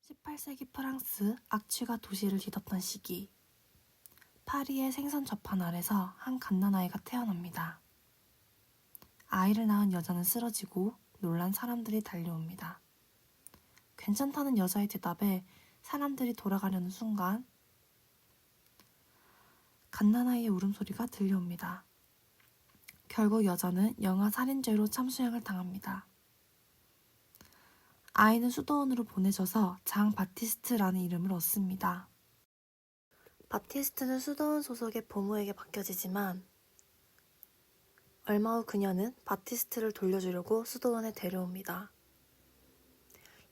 18세기 프랑스 악취가 도시를 뒤덮던 시기, 파리의 생선 저판 아래서 한 갓난아이가 태어납니다. 아이를 낳은 여자는 쓰러지고 놀란 사람들이 달려옵니다. 괜찮다는 여자의 대답에 사람들이 돌아가려는 순간 갓난아이의 울음소리가 들려옵니다. 결국 여자는 영아 살인죄로 참수형을 당합니다. 아이는 수도원으로 보내져서 장 바티스트라는 이름을 얻습니다. 바티스트는 수도원 소속의 보모에게 맡겨지지만 얼마 후 그녀는 바티스트를 돌려주려고 수도원에 데려옵니다.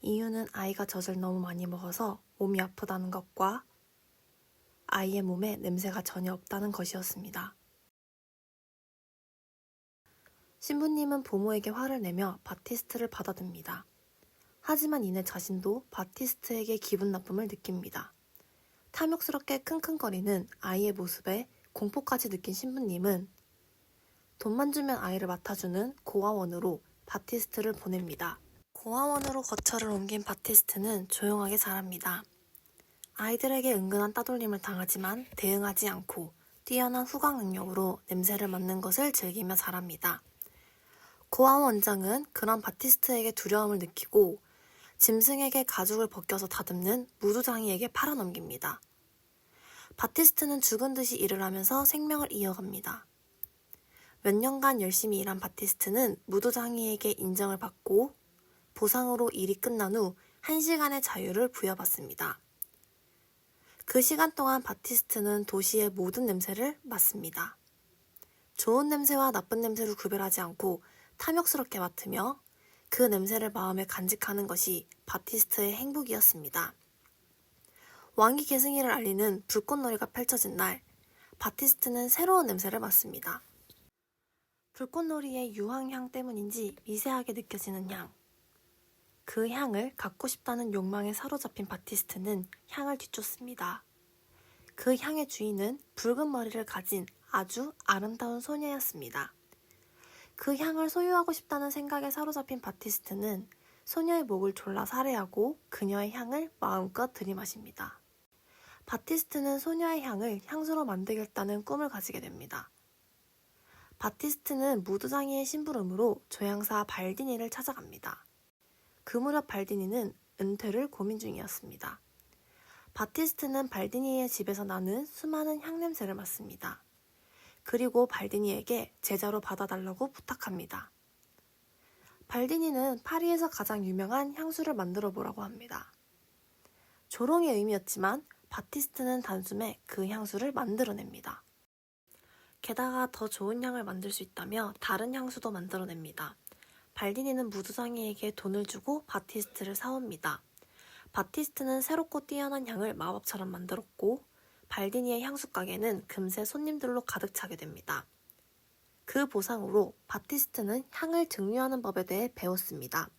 이유는 아이가 젖을 너무 많이 먹어서 몸이 아프다는 것과 아이의 몸에 냄새가 전혀 없다는 것이었습니다. 신부님은 보모에게 화를 내며 바티스트를 받아듭니다. 하지만 이내 자신도 바티스트에게 기분 나쁨을 느낍니다. 탐욕스럽게 킁킁거리는 아이의 모습에 공포까지 느낀 신부님은 돈만 주면 아이를 맡아주는 고아원으로 바티스트를 보냅니다. 고아원으로 거처를 옮긴 바티스트는 조용하게 자랍니다. 아이들에게 은근한 따돌림을 당하지만 대응하지 않고 뛰어난 후각 능력으로 냄새를 맡는 것을 즐기며 자랍니다. 고아원 원장은 그런 바티스트에게 두려움을 느끼고 짐승에게 가죽을 벗겨서 다듬는 무두장이에게 팔아넘깁니다. 바티스트는 죽은 듯이 일을 하면서 생명을 이어갑니다. 몇 년간 열심히 일한 바티스트는 무두장이에게 인정을 받고 보상으로 일이 끝난 후 1시간의 자유를 부여받습니다. 그 시간 동안 바티스트는 도시의 모든 냄새를 맡습니다. 좋은 냄새와 나쁜 냄새를 구별하지 않고 탐욕스럽게 맡으며 그 냄새를 마음에 간직하는 것이 바티스트의 행복이었습니다. 왕위 계승일을 알리는 불꽃놀이가 펼쳐진 날, 바티스트는 새로운 냄새를 맡습니다. 불꽃놀이의 유황향 때문인지 미세하게 느껴지는 향. 그 향을 갖고 싶다는 욕망에 사로잡힌 바티스트는 향을 뒤쫓습니다. 그 향의 주인은 붉은 머리를 가진 아주 아름다운 소녀였습니다. 그 향을 소유하고 싶다는 생각에 사로잡힌 바티스트는 소녀의 목을 졸라 살해하고 그녀의 향을 마음껏 들이마십니다. 바티스트는 소녀의 향을 향수로 만들겠다는 꿈을 가지게 됩니다. 바티스트는 무두장이의 심부름으로 조향사 발디니를 찾아갑니다. 그 무렵 발디니는 은퇴를 고민 중이었습니다. 바티스트는 발디니의 집에서 나는 수많은 향냄새를 맡습니다. 그리고 발디니에게 제자로 받아달라고 부탁합니다. 발디니는 파리에서 가장 유명한 향수를 만들어 보라고 합니다. 조롱의 의미였지만 바티스트는 단숨에 그 향수를 만들어냅니다. 게다가 더 좋은 향을 만들 수 있다며 다른 향수도 만들어냅니다. 발디니는 무두장이에게 돈을 주고 바티스트를 사옵니다. 바티스트는 새롭고 뛰어난 향을 마법처럼 만들었고 발디니의 향수 가게는 금세 손님들로 가득 차게 됩니다. 그 보상으로 바티스트는 향을 증류하는 법에 대해 배웠습니다.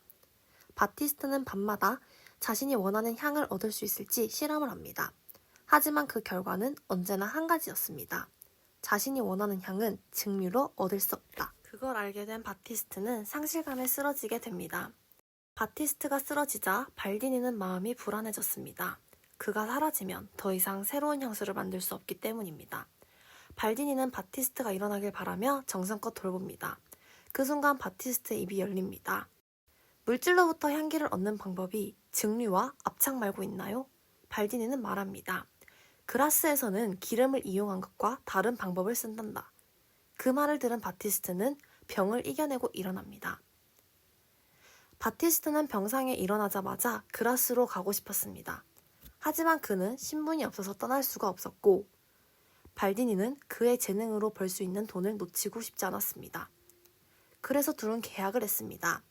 바티스트는 밤마다 자신이 원하는 향을 얻을 수 있을지 실험을 합니다. 하지만 그 결과는 언제나 한 가지였습니다. 자신이 원하는 향은 증류로 얻을 수 없다. 그걸 알게 된 바티스트는 상실감에 쓰러지게 됩니다. 바티스트가 쓰러지자 발디니는 마음이 불안해졌습니다. 그가 사라지면 더 이상 새로운 향수를 만들 수 없기 때문입니다. 발디니는 바티스트가 일어나길 바라며 정성껏 돌봅니다. 그 순간 바티스트의 입이 열립니다. 물질로부터 향기를 얻는 방법이 증류와 압착 말고 있나요? 발디니는 말합니다. 그라스에서는 기름을 이용한 것과 다른 방법을 쓴단다. 그 말을 들은 바티스트는 병을 이겨내고 일어납니다. 바티스트는 병상에 일어나자마자 그라스로 가고 싶었습니다. 하지만 그는 신분이 없어서 떠날 수가 없었고 발디니는 그의 재능으로 벌 수 있는 돈을 놓치고 싶지 않았습니다. 그래서 둘은 계약을 했습니다.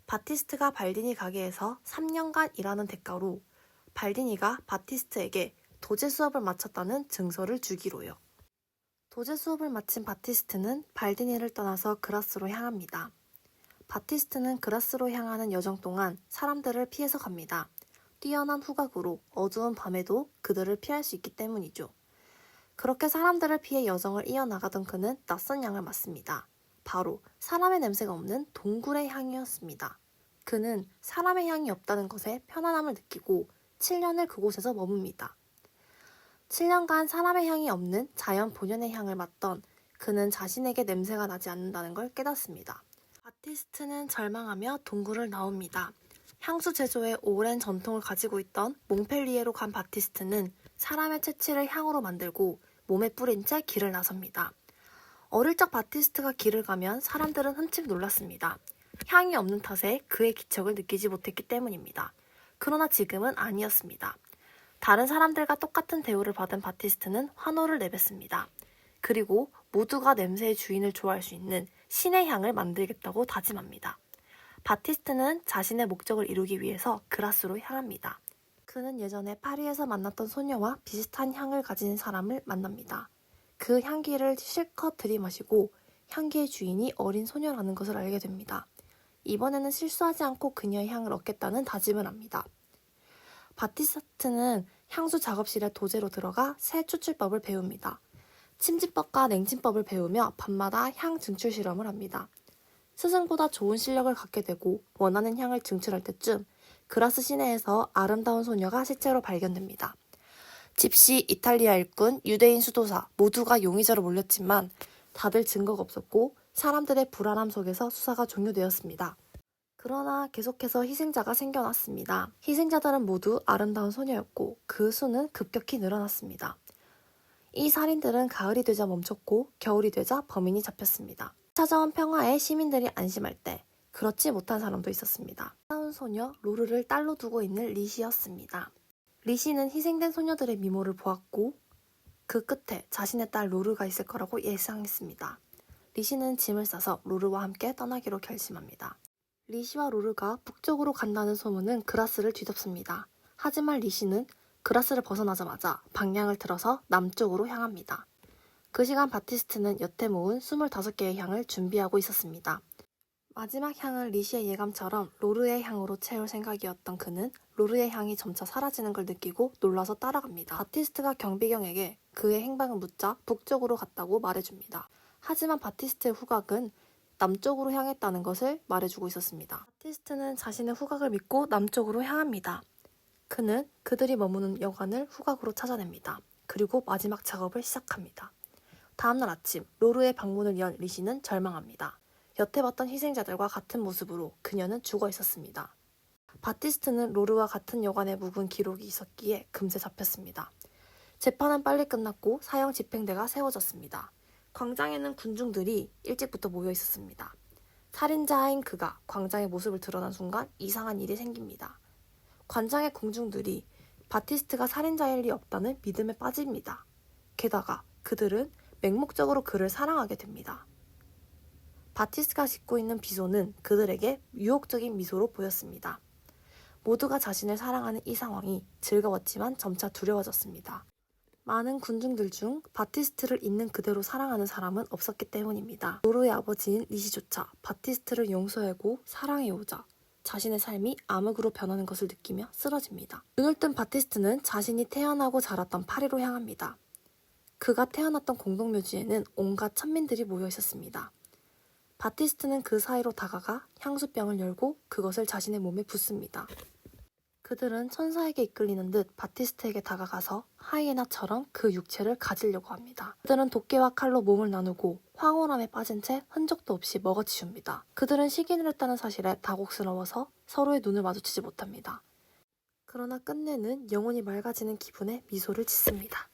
바티스트가 발디니 가게에서 3년간 일하는 대가로 발디니가 바티스트에게 도제 수업을 마쳤다는 증서를 주기로요. 도제 수업을 마친 바티스트는 발디니를 떠나서 그라스로 향합니다. 바티스트는 그라스로 향하는 여정 동안 사람들을 피해서 갑니다. 뛰어난 후각으로 어두운 밤에도 그들을 피할 수 있기 때문이죠. 그렇게 사람들을 피해 여정을 이어나가던 그는 낯선 향을 맡습니다. 바로 사람의 냄새가 없는 동굴의 향이었습니다. 그는 사람의 향이 없다는 것에 편안함을 느끼고 7년을 그곳에서 머뭅니다. 7년간 사람의 향이 없는 자연 본연의 향을 맡던 그는 자신에게 냄새가 나지 않는다는 걸 깨닫습니다. 바티스트는 절망하며 동굴을 나옵니다. 향수 제조에 오랜 전통을 가지고 있던 몽펠리에로 간 바티스트는 사람의 채취를 향으로 만들고 몸에 뿌린 채 길을 나섭니다. 어릴 적 바티스트가 길을 가면 사람들은 한층 놀랐습니다. 향이 없는 탓에 그의 기척을 느끼지 못했기 때문입니다. 그러나 지금은 아니었습니다. 다른 사람들과 똑같은 대우를 받은 바티스트는 환호를 내뱉습니다. 그리고 모두가 냄새의 주인을 좋아할 수 있는 신의 향을 만들겠다고 다짐합니다. 바티스트는 자신의 목적을 이루기 위해서 그라스로 향합니다. 그는 예전에 파리에서 만났던 소녀와 비슷한 향을 가진 사람을 만납니다. 그 향기를 실컷 들이마시고 향기의 주인이 어린 소녀라는 것을 알게 됩니다. 이번에는 실수하지 않고 그녀의 향을 얻겠다는 다짐을 합니다. 바티스트는 향수 작업실에 도제로 들어가 새 추출법을 배웁니다. 침지법과 냉침법을 배우며 밤마다 향 증출 실험을 합니다. 스승보다 좋은 실력을 갖게 되고 원하는 향을 증출할 때쯤 그라스 시내에서 아름다운 소녀가 시체로 발견됩니다. 집시, 이탈리아 일꾼, 유대인 수도사 모두가 용의자로 몰렸지만 다들 증거가 없었고 사람들의 불안함 속에서 수사가 종료되었습니다. 그러나 계속해서 희생자가 생겨났습니다. 희생자들은 모두 아름다운 소녀였고 그 수는 급격히 늘어났습니다. 이 살인들은 가을이 되자 멈췄고 겨울이 되자 범인이 잡혔습니다. 찾아온 평화에 시민들이 안심할 때 그렇지 못한 사람도 있었습니다. 아름다운 소녀 로르를 딸로 두고 있는 리시였습니다. 리시는 희생된 소녀들의 미모를 보았고 그 끝에 자신의 딸 로르가 있을 거라고 예상했습니다. 리시는 짐을 싸서 로르와 함께 떠나기로 결심합니다. 리시와 로르가 북쪽으로 간다는 소문은 그라스를 뒤덮습니다. 하지만 리시는 그라스를 벗어나자마자 방향을 틀어서 남쪽으로 향합니다. 그 시간 바티스트는 여태 모은 25개의 향을 준비하고 있었습니다. 마지막 향을 리시의 예감처럼 로르의 향으로 채울 생각이었던 그는 로르의 향이 점차 사라지는 걸 느끼고 놀라서 따라갑니다. 바티스트가 경비경에게 그의 행방을 묻자 북쪽으로 갔다고 말해줍니다. 하지만 바티스트의 후각은 남쪽으로 향했다는 것을 말해주고 있었습니다. 바티스트는 자신의 후각을 믿고 남쪽으로 향합니다. 그는 그들이 머무는 여관을 후각으로 찾아냅니다. 그리고 마지막 작업을 시작합니다. 다음날 아침 로르의 방문을 연 리시는 절망합니다. 여태 봤던 희생자들과 같은 모습으로 그녀는 죽어 있었습니다. 바티스트는 로르와 같은 여관에 묵은 기록이 있었기에 금세 잡혔습니다. 재판은 빨리 끝났고 사형 집행대가 세워졌습니다. 광장에는 군중들이 일찍부터 모여 있었습니다. 살인자인 그가 광장의 모습을 드러난 순간 이상한 일이 생깁니다. 관장의 공중들이 바티스트가 살인자일 리 없다는 믿음에 빠집니다. 게다가 그들은 맹목적으로 그를 사랑하게 됩니다. 바티스트가 짓고 있는 비소는 그들에게 유혹적인 미소로 보였습니다. 모두가 자신을 사랑하는 이 상황이 즐거웠지만 점차 두려워졌습니다. 많은 군중들 중 바티스트를 있는 그대로 사랑하는 사람은 없었기 때문입니다. 로르의 아버지인 리시조차 바티스트를 용서하고 사랑해오자 자신의 삶이 암흑으로 변하는 것을 느끼며 쓰러집니다. 눈을 뜬 바티스트는 자신이 태어나고 자랐던 파리로 향합니다. 그가 태어났던 공동묘지에는 온갖 천민들이 모여 있었습니다. 바티스트는 그 사이로 다가가 향수병을 열고 그것을 자신의 몸에 붓습니다. 그들은 천사에게 이끌리는 듯 바티스트에게 다가가서 하이에나처럼 그 육체를 가지려고 합니다. 그들은 도끼와 칼로 몸을 나누고 황홀함에 빠진 채 흔적도 없이 먹어치웁니다. 그들은 식인을 했다는 사실에 다곡스러워서 서로의 눈을 마주치지 못합니다. 그러나 끝내는 영혼이 맑아지는 기분에 미소를 짓습니다.